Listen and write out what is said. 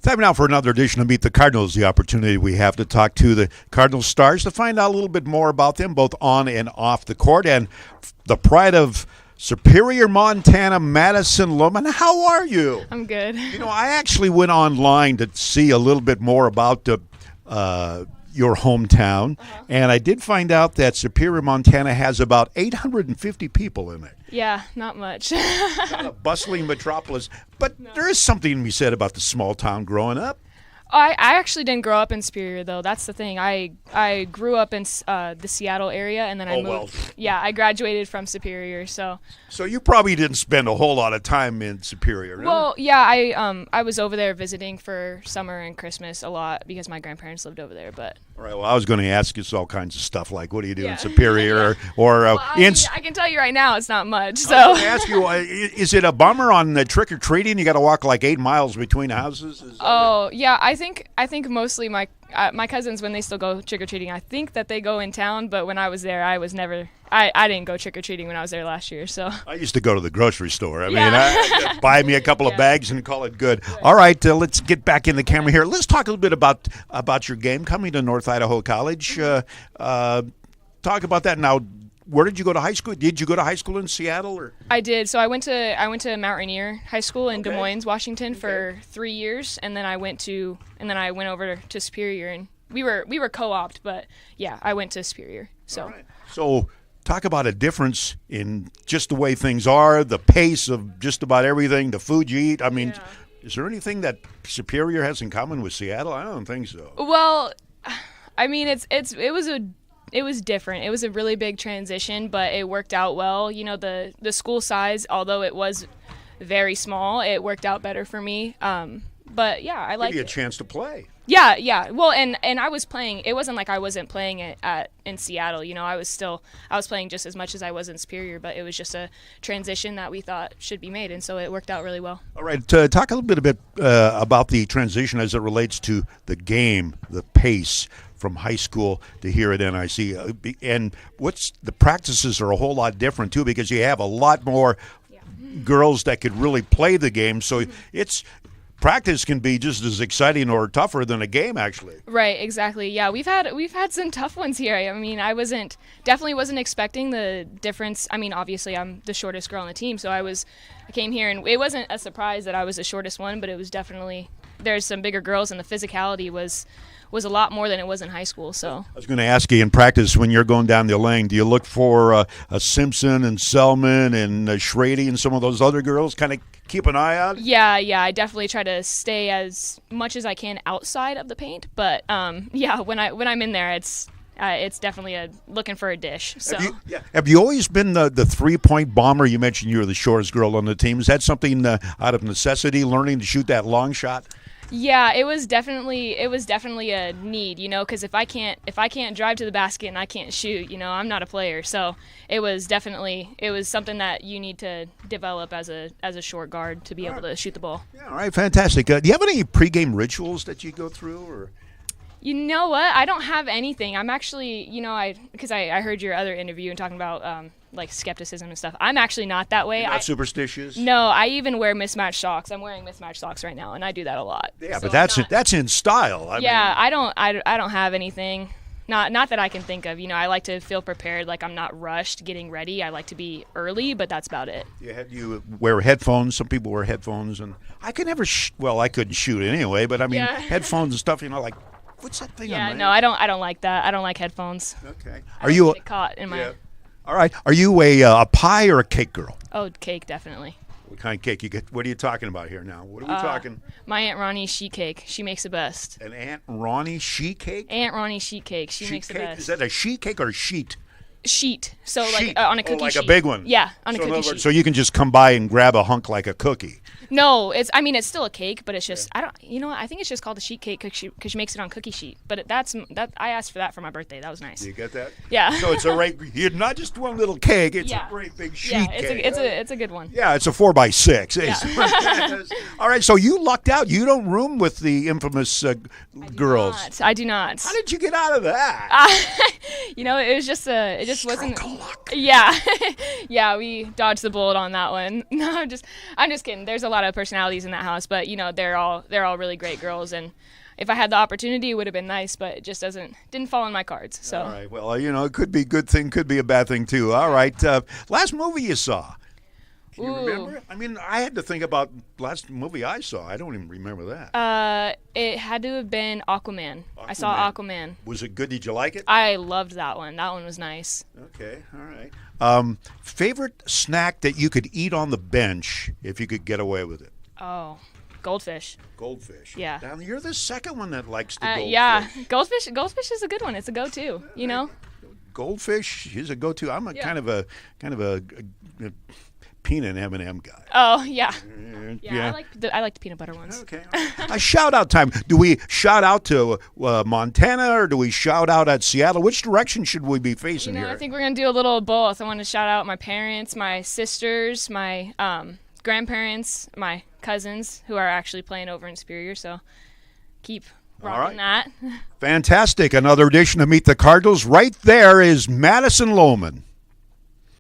Time now for another edition of Meet the Cardinals, the opportunity we have to talk to the Cardinals stars to find out a little bit more about them, both on and off the court. And the pride of Superior, Montana, Madison, Lommen. How are you? I'm good. You know, I actually went online to see a little bit more about your hometown, and I did find out that Superior, Montana has about 850 people in it. Yeah, not much. Not a bustling metropolis, but there is something to be said about the small town growing up. I actually didn't grow up in Superior, though. That's the thing. I grew up in the Seattle area, and then I moved. Well. Yeah, I graduated from Superior, so. So you probably didn't spend a whole lot of time in Superior, no? Well, yeah, I was over there visiting for summer and Christmas a lot because my grandparents lived over there, but. All right, well, I was going to ask you all kinds of stuff like, what do you do in Yeah. Superior? or Well, I can tell you right now, it's not much. So. I was going to ask you, is it a bummer on the trick-or-treating? You got to walk like 8 miles between houses? Is that Oh, yeah, I think mostly my cousins, when they still go trick-or-treating, I think that they go in town, but when I was there, I was never I didn't go trick-or-treating when I was there last year, so. I used to go to the grocery store. I mean, Yeah. buy me a couple of Yeah. bags and call it good. All right, let's get back in the camera here. Let's talk a little bit about your game coming to North Idaho College. Talk about that now. Where did you go to high school? Did you go to high school in Seattle? Or? I did. So I went to Mount Rainier High School in Des Okay. Moines, Washington for 3 years, and then I went over to Superior, and we were co-opted, but yeah, I went to Superior. So. All right. So talk about a difference in just the way things are, the pace of just about everything, the food you eat. I mean, Yeah. is there anything that Superior has in common with Seattle? I don't think so. Well, I mean, it was different. It was a really big transition, but it worked out well. You know, the school size, although it was very small, it worked out better for me. But yeah, I like Give you a chance to play. Yeah. Well, and I was playing. It wasn't like I wasn't playing it in Seattle. You know, I was playing just as much as I was in Superior, but it was just a transition that we thought should be made, and so it worked out really well. All right, talk a little bit about the transition as it relates to the game, the pace from high school to here at NIC, and the practices are a whole lot different too because you have a lot more girls that could really play the game. So it's practice can be just as exciting or tougher than a game, actually. Right, exactly. Yeah, we've had some tough ones here. I mean, I definitely wasn't expecting the difference. I mean, obviously I'm the shortest girl on the team, so I came here and it wasn't a surprise that I was the shortest one, but it was definitely there's some bigger girls and the physicality was a lot more than it was in high school. So I was going to ask you in practice when you're going down the lane, do you look for a Simpson and Selman and Schrady and some of those other girls? Kind of keep an eye out. Yeah. I definitely try to stay as much as I can outside of the paint. But yeah, when I'm in there, it's definitely looking for a dish. So Have you always been the 3-point bomber? You mentioned you were the shortest girl on the team. Is that something out of necessity, learning to shoot that long shot? Yeah, it was definitely a need, you know, because if I can't drive to the basket and I can't shoot, you know, I'm not a player. So it was something that you need to develop as a short guard to be able to shoot the ball. Yeah, all right, fantastic. Do you have any pregame rituals that you go through, or? You know what? I don't have anything. I'm actually, you know, because I heard your other interview and talking about like skepticism and stuff. I'm actually not that way. You're not superstitious? No, I even wear mismatched socks. I'm wearing mismatched socks right now, and I do that a lot. Yeah, So but that's in style. I mean, I don't have anything. Not that I can think of. You know, I like to feel prepared. Like I'm not rushed getting ready. I like to be early, but that's about it. You wear headphones. Some people wear headphones, and I could never. I couldn't shoot anyway. But I mean, headphones and stuff. You know, like. What's that thing? Yeah, no, I don't like that. I don't like headphones. Okay. Are you get caught in my? Yeah. All right. Are you a pie or a cake girl? Oh, cake definitely. What kind of cake you get? What are you talking about here now? What are we talking? My Aunt Ronnie's sheet cake. She makes the best. An Aunt Ronnie sheet cake? Aunt Ronnie sheet cake. She Sheet makes cake? the best. Is that a sheet cake or a sheet? Sheet. So Sheet. like on a cookie like sheet. a big one. Yeah, on a So in cookie other words, sheet. so you can just come by and grab a hunk like a cookie. No, it's still a cake, but it's just I think it's just called a sheet cake because she makes it on cookie sheet. But I asked for that for my birthday. That was nice. You get that? Yeah. So it's you're not just one little cake. It's a great big sheet cake. It's a good one. Yeah, it's a 4x6. Yeah. All right, so you lucked out. You don't room with the infamous girls. I do not. How did you get out of that? You know, it was just it just wasn't. Stroke of luck. Yeah, yeah, we dodged the bullet on that one. No, I'm just kidding. There's a lot of personalities in that house, but you know, they're all really great girls, and if I had the opportunity, it would have been nice, but it just didn't fall in my cards. So. All right. Well, it could be a good thing, could be a bad thing too. All right. Last movie you saw? Can you remember? I mean, I had to think about last movie I saw. I don't even remember that. It had to have been Aquaman. I saw Aquaman. Was it good? Did you like it? I loved that one. That one was nice. Okay, all right. Favorite snack that you could eat on the bench if you could get away with it? Oh, goldfish. Goldfish. Yeah. Now, you're the second one that likes the goldfish. Yeah, goldfish is a good one. It's a go-to. You know. Goldfish is a go-to. I'm kind of a peanut M&M guy. Oh yeah. Yeah. I like the peanut butter ones. Okay. Shout out time. Do we shout out to Montana or do we shout out at Seattle? Which direction should we be facing here? I think we're gonna do a little of both. I want to shout out my parents, my sisters, my grandparents, my cousins who are actually playing over in Superior. So keep rocking that. Fantastic. Another edition of Meet the Cardinals. Right there is Madison Lommen.